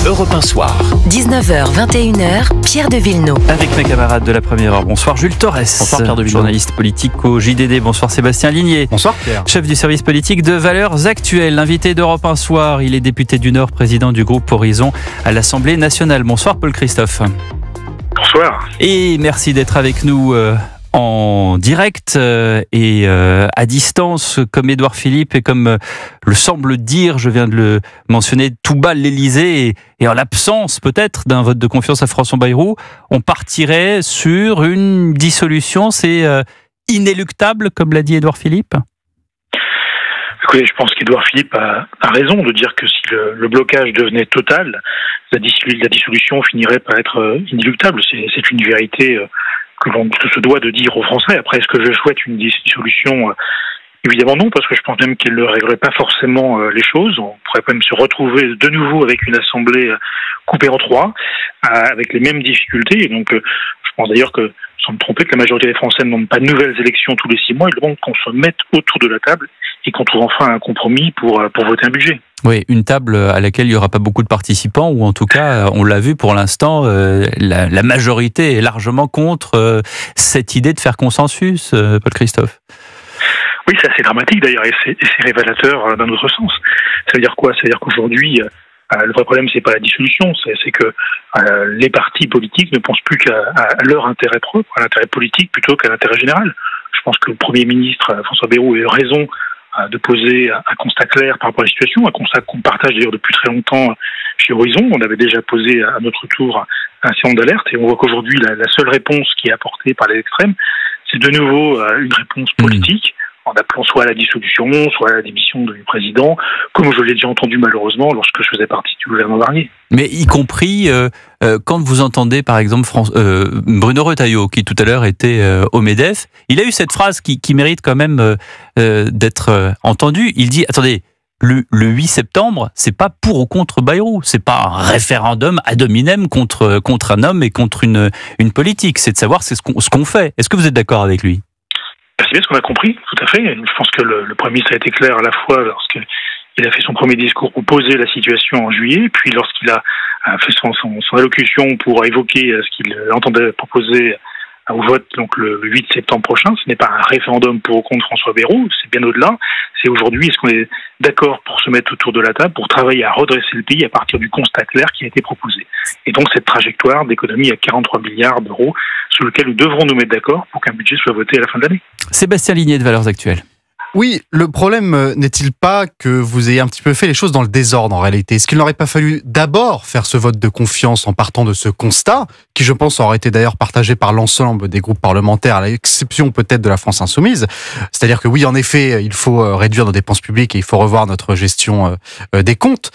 Europe 1 Soir. 19h, 21h, Pierre de Villeneuve. Avec mes camarades de la première heure. Bonsoir Jules Torres. Bonsoir Pierre de Villeneuve. Journaliste politique au JDD. Bonsoir Sébastien Ligné. Bonsoir Pierre. Chef du service politique de Valeurs Actuelles. L'invité d'Europe 1 Soir. Il est député du Nord, président du groupe Horizon à l'Assemblée nationale. Bonsoir Paul Christophe. Bonsoir. Et merci d'être avec nous en direct et à distance, comme Édouard Philippe et comme le semble dire, je viens de le mentionner, tout bas l'Élysée, et en l'absence peut-être d'un vote de confiance à François Bayrou, on partirait sur une dissolution. C'est inéluctable, comme l'a dit Édouard Philippe. Écoutez, je pense qu'Édouard Philippe a raison de dire que si le blocage devenait total, la dissolution finirait par être inéluctable. C'est une vérité que l'on se doit de dire aux Français. Après, est-ce que je souhaite une dissolution ? Évidemment non, parce que je pense même qu'elle ne réglerait pas forcément les choses. On pourrait quand même se retrouver de nouveau avec une assemblée coupée en trois, avec les mêmes difficultés. Et donc, je pense d'ailleurs que, sans me tromper, que la majorité des Français ne demandent pas de nouvelles élections tous les 6 mois. Ils demandent qu'on se mette autour de la table et qu'on trouve enfin un compromis pour voter un budget. Oui, une table à laquelle il n'y aura pas beaucoup de participants, ou en tout cas, on l'a vu pour l'instant, la majorité est largement contre cette idée de faire consensus, Paul Christophe. Oui, c'est assez dramatique d'ailleurs, et c'est révélateur d'un autre sens. Ça veut dire quoi ? Ça veut dire qu'aujourd'hui, le vrai problème, c'est pas la dissolution, c'est que les partis politiques ne pensent plus qu'à leur intérêt propre, à l'intérêt politique, plutôt qu'à l'intérêt général. Je pense que le Premier ministre, François Bayrou, a eu raison de poser un constat clair par rapport à la situation, un constat qu'on partage d'ailleurs depuis très longtemps chez Horizon. On avait déjà posé à notre tour un certain nombre d'alertes, et on voit qu'aujourd'hui, la seule réponse qui est apportée par les extrêmes, c'est de nouveau une réponse politique, en appelant soit à la dissolution, soit à la démission du président, comme je l'ai déjà entendu malheureusement lorsque je faisais partie du gouvernement Barnier. Mais y compris quand vous entendez par exemple Bruno Retailleau, qui tout à l'heure était au MEDEF, il a eu cette phrase qui mérite quand même d'être entendue. Il dit, attendez, le 8 septembre, c'est pas pour ou contre Bayrou, c'est pas un référendum ad hominem contre un homme et contre une politique, c'est de savoir ce qu'on fait. Est-ce que vous êtes d'accord avec lui ? C'est bien ce qu'on a compris, tout à fait. Je pense que le Premier ministre a été clair à la fois lorsqu'il a fait son premier discours pour poser la situation en juillet, puis lorsqu'il a fait son allocution pour évoquer ce qu'il entendait proposer au vote donc le 8 septembre prochain. Ce n'est pas un référendum pour ou contre François Bayrou, c'est bien au-delà. C'est aujourd'hui, est-ce qu'on est d'accord pour se mettre autour de la table, pour travailler à redresser le pays à partir du constat clair qui a été proposé. Et donc cette trajectoire d'économie à 43 milliards d'euros sur lequel nous devrons nous mettre d'accord pour qu'un budget soit voté à la fin de l'année. Sébastien Ligné de Valeurs Actuelles. Oui, le problème n'est-il pas que vous ayez un petit peu fait les choses dans le désordre en réalité ? Est-ce qu'il n'aurait pas fallu d'abord faire ce vote de confiance en partant de ce constat, qui je pense aurait été d'ailleurs partagé par l'ensemble des groupes parlementaires, à l'exception peut-être de la France Insoumise ? C'est-à-dire que oui, en effet, il faut réduire nos dépenses publiques et il faut revoir notre gestion des comptes.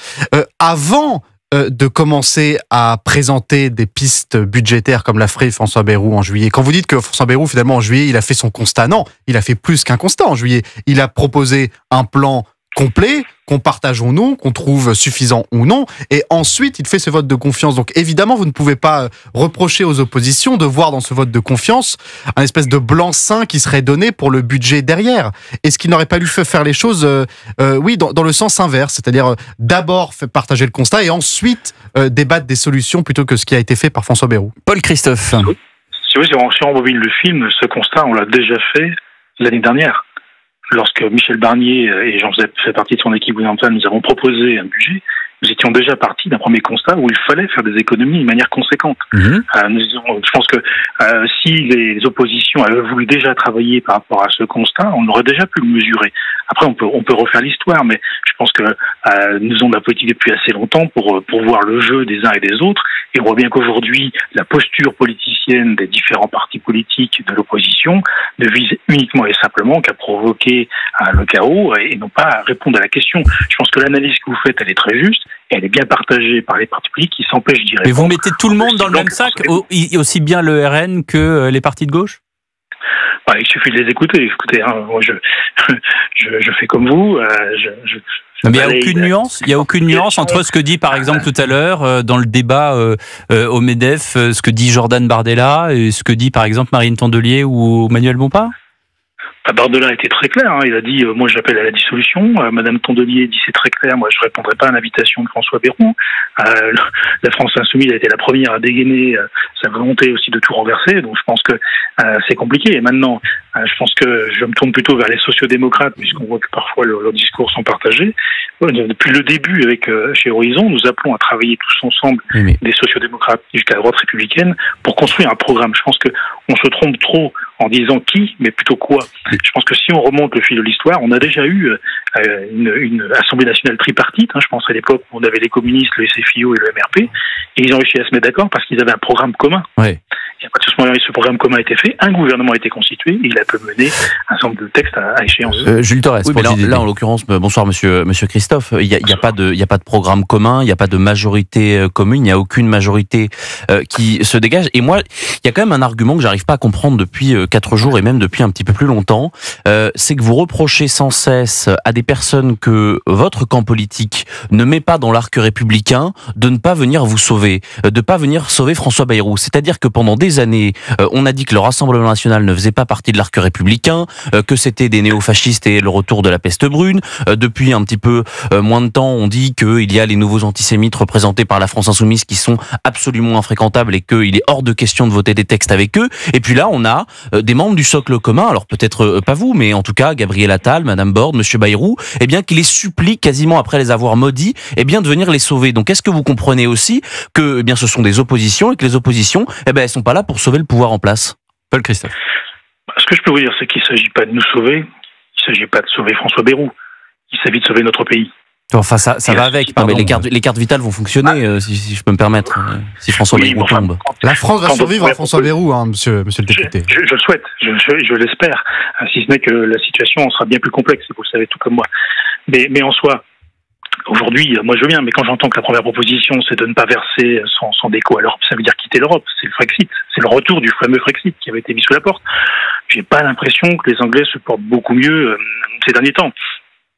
Avant de commencer à présenter des pistes budgétaires comme l'a fait François Bayrou en juillet. Quand vous dites que François Bayrou, finalement, en juillet, il a fait son constat, non, il a fait plus qu'un constat en juillet. Il a proposé un plan complet, qu'on partage ou non, qu'on trouve suffisant ou non, et ensuite il fait ce vote de confiance. Donc évidemment, vous ne pouvez pas reprocher aux oppositions de voir dans ce vote de confiance un espèce de blanc-seing qui serait donné pour le budget derrière. Est-ce qu'il n'aurait pas dû faire les choses, oui, dans le sens inverse, c'est-à-dire d'abord partager le constat et ensuite débattre des solutions plutôt que ce qui a été fait par François Bayrou. Paul Christophe. Si on rebobine le film, ce constat, on l'a déjà fait l'année dernière. Lorsque Michel Barnier et Jean-Joseph fait partie de son équipe gouvernementale, nous avons proposé un budget, nous étions déjà partis d'un premier constat où il fallait faire des économies de manière conséquente. Je pense que si les oppositions avaient voulu déjà travailler par rapport à ce constat, on aurait déjà pu le mesurer. Après, on peut refaire l'histoire, mais je pense que nous avons de la politique depuis assez longtemps pour voir le jeu des uns et des autres. Et on voit bien qu'aujourd'hui, la posture politicienne des différents partis politiques de l'opposition ne vise uniquement et simplement qu'à provoquer le chaos et non pas à répondre à la question. Je pense que l'analyse que vous faites, elle est très juste et elle est bien partagée par les partis politiques qui s'empêchent d'y répondre. Mais vous mettez tout le monde dans le même sac, aussi bien le RN que les partis de gauche ? Il suffit de les écouter. Écoutez, moi je fais comme vous. Mais il n'y a aucune nuance entre ce que dit par exemple tout à l'heure dans le débat au MEDEF, ce que dit Jordan Bardella et ce que dit par exemple Marine Tondelier ou Manuel Bompard. Bardella était très clair, il a dit moi j'appelle à la dissolution. Madame Tondelier dit c'est très clair, moi je répondrai pas à l'invitation de François Bayrou. La France Insoumise a été la première à dégainer sa volonté aussi de tout renverser, donc je pense que c'est compliqué. Et maintenant, je pense que je me tourne plutôt vers les sociodémocrates, puisqu'on voit que parfois leurs discours sont partagés. Depuis le début, chez Horizon, nous appelons à travailler tous ensemble, des sociodémocrates jusqu'à la droite républicaine, pour construire un programme. Je pense qu'on se trompe trop en disant qui, mais plutôt quoi. Je pense que si on remonte le fil de l'histoire, on a déjà eu une Assemblée nationale tripartite. Je pense à l'époque où on avait les communistes, le SFIO et le MRP, et ils ont réussi à se mettre d'accord parce qu'ils avaient un programme commun. Ouais. Et à partir de ce moment-là, ce programme commun a été fait, un gouvernement a été constitué, et il a pu mener un certain nombre de textes à échéance. Jules Torres, oui, mais là, en l'occurrence, bonsoir monsieur Christophe, il y a pas de programme commun, il n'y a pas de majorité commune, il n'y a aucune majorité qui se dégage. Et moi, il y a quand même un argument que j'arrive pas à comprendre depuis 4 jours et même depuis un petit peu plus longtemps, c'est que vous reprochez sans cesse à des personnes que votre camp politique ne met pas dans l'arc républicain de ne pas venir vous sauver, de pas venir sauver François Bayrou. C'est-à-dire que pendant des années, on a dit que le Rassemblement national ne faisait pas partie de l'arc républicain, que c'était des néofascistes et le retour de la peste brune. Depuis un petit peu moins de temps, on dit qu'il y a les nouveaux antisémites représentés par la France Insoumise qui sont absolument infréquentables et qu'il est hors de question de voter des textes avec eux. Et puis là, on a des membres du socle commun, alors peut-être pas vous, mais en tout cas Gabriel Attal, Madame Borne, Monsieur Bayrou, eh bien qui les supplie quasiment après les avoir maudits, eh bien de venir les sauver. Donc est-ce que vous comprenez aussi que eh bien ce sont des oppositions et que les oppositions, eh ben elles sont pas là pour sauver le pouvoir en place? Paul Christophe. Ce que je peux vous dire, c'est qu'il ne s'agit pas de nous sauver, il ne s'agit pas de sauver François Bayrou, il s'agit de sauver notre pays. Enfin, ça va avec. Non, mais les cartes vitales vont fonctionner, si je peux me permettre, si François Bayrou tombe. La France va survivre à François Bayrou, monsieur le député. Je le souhaite, je l'espère, si ce n'est que la situation sera bien plus complexe, vous le savez tout comme moi. Mais en soi, aujourd'hui, moi je veux bien, mais quand j'entends que la première proposition, c'est de ne pas verser son déco à l'Europe, ça veut dire quitter l'Europe, c'est le Frexit, c'est le retour du fameux Frexit qui avait été mis sous la porte. J'ai pas l'impression que les Anglais se portent beaucoup mieux ces derniers temps.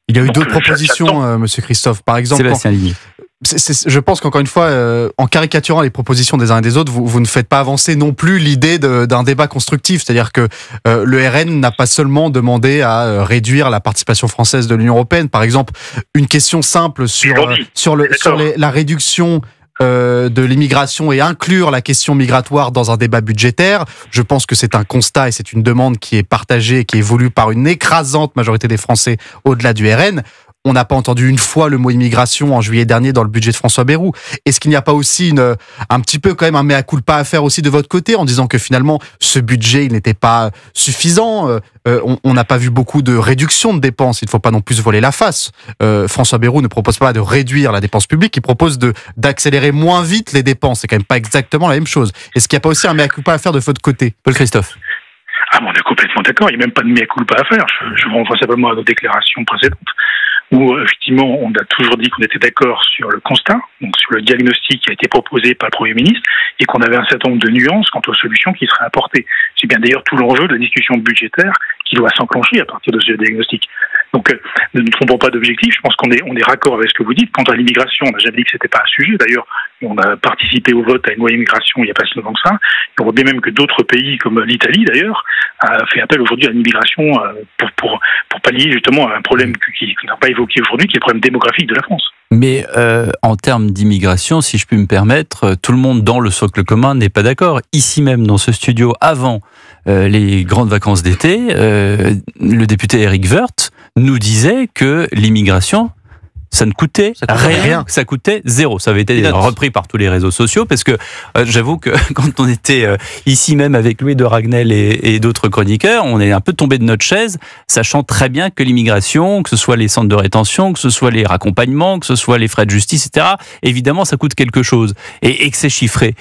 Il y a eu d'autres propositions, monsieur Christophe. Par exemple, Sébastien Ligny. Je pense qu'encore une fois, en caricaturant les propositions des uns et des autres, vous ne faites pas avancer non plus l'idée d'un débat constructif. C'est-à-dire que le RN n'a pas seulement demandé à réduire la participation française de l'Union européenne. Par exemple, une question simple sur la réduction de l'immigration et inclure la question migratoire dans un débat budgétaire. Je pense que c'est un constat et c'est une demande qui est partagée et qui est voulue par une écrasante majorité des Français au-delà du RN. On n'a pas entendu une fois le mot immigration en juillet dernier dans le budget de François Bayrou. Est-ce qu'il n'y a pas aussi un petit peu quand même un mea culpa à faire aussi de votre côté en disant que finalement ce budget il n'était pas suffisant, on n'a pas vu beaucoup de réduction de dépenses, il ne faut pas non plus se voiler la face. François Bayrou ne propose pas de réduire la dépense publique, il propose d'accélérer moins vite les dépenses. C'est quand même pas exactement la même chose. Est-ce qu'il n'y a pas aussi un mea culpa à faire de votre côté? Paul Christophe. On est complètement d'accord, il n'y a même pas de mea culpa à faire. Je renvoie simplement à nos déclarations précédentes, où effectivement on a toujours dit qu'on était d'accord sur le constat, donc sur le diagnostic qui a été proposé par le Premier ministre, et qu'on avait un certain nombre de nuances quant aux solutions qui seraient apportées. C'est bien d'ailleurs tout l'enjeu de la discussion budgétaire qui doit s'enclencher à partir de ce diagnostic. Donc ne nous trompons pas d'objectif, je pense qu'on est raccord avec ce que vous dites. Quant à l'immigration, on n'a jamais dit que c'était pas un sujet. D'ailleurs, on a participé au vote à une loi immigration il n'y a pas si longtemps que ça. Et on voit bien même que d'autres pays, comme l'Italie d'ailleurs, a fait appel aujourd'hui à l'immigration pour pallier justement à un problème qui n'a pas évoqué aujourd'hui, qui est le problème démographique de la France. Mais en termes d'immigration, si je puis me permettre, tout le monde dans le socle commun n'est pas d'accord. Ici même, dans ce studio, avant les grandes vacances d'été, le député Éric Woerth nous disait que l'immigration, ça ne coûtait rien, ça coûtait zéro. Ça avait été repris par tous les réseaux sociaux parce que j'avoue que quand on était ici même avec Louis de Ragnel et d'autres chroniqueurs, on est un peu tombé de notre chaise, sachant très bien que l'immigration, que ce soit les centres de rétention, que ce soit les raccompagnements, que ce soit les frais de justice, etc., évidemment, ça coûte quelque chose et que c'est chiffré.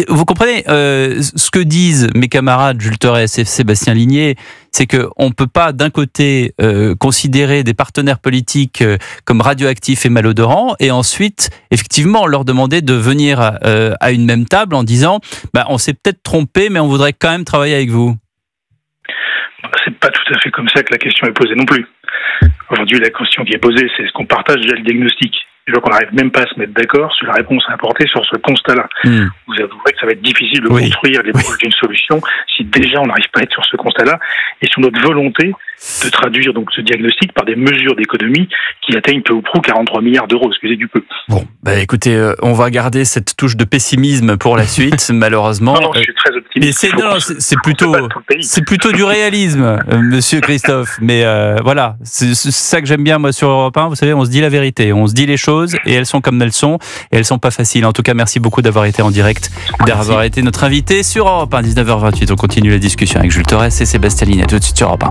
Vous comprenez ce que disent mes camarades Jules Torres et Sébastien Ligny, c'est qu'on ne peut pas d'un côté considérer des partenaires politiques comme radioactifs et malodorants et ensuite effectivement leur demander de venir à une même table en disant on s'est peut-être trompé mais on voudrait quand même travailler avec vous. C'est pas tout à fait comme ça que la question est posée non plus. Aujourd'hui la question qui est posée c'est est-ce qu'on partage déjà le diagnostic. Je vois qu'on n'arrive même pas à se mettre d'accord sur la réponse à apporter sur ce constat-là. Vous avouerez que ça va être difficile de construire les proches d'une solution si déjà on n'arrive pas à être sur ce constat-là et sur notre volonté de traduire donc ce diagnostic par des mesures d'économie qui atteignent peu ou prou 43 milliards d'euros, excusez du peu. Bon, écoutez, on va garder cette touche de pessimisme pour la suite, malheureusement. Non, je suis très optimiste. C'est plutôt du réalisme, monsieur Christophe. Mais voilà, c'est ça que j'aime bien moi sur Europe 1. Vous savez, on se dit la vérité, on se dit les choses et elles sont comme elles sont et elles sont pas faciles. En tout cas, merci beaucoup d'avoir été en direct, d'avoir été notre invité sur Europe 1, 19h28. On continue la discussion avec Jules Torres et Sébastien Linet. Tout de suite sur Europe 1.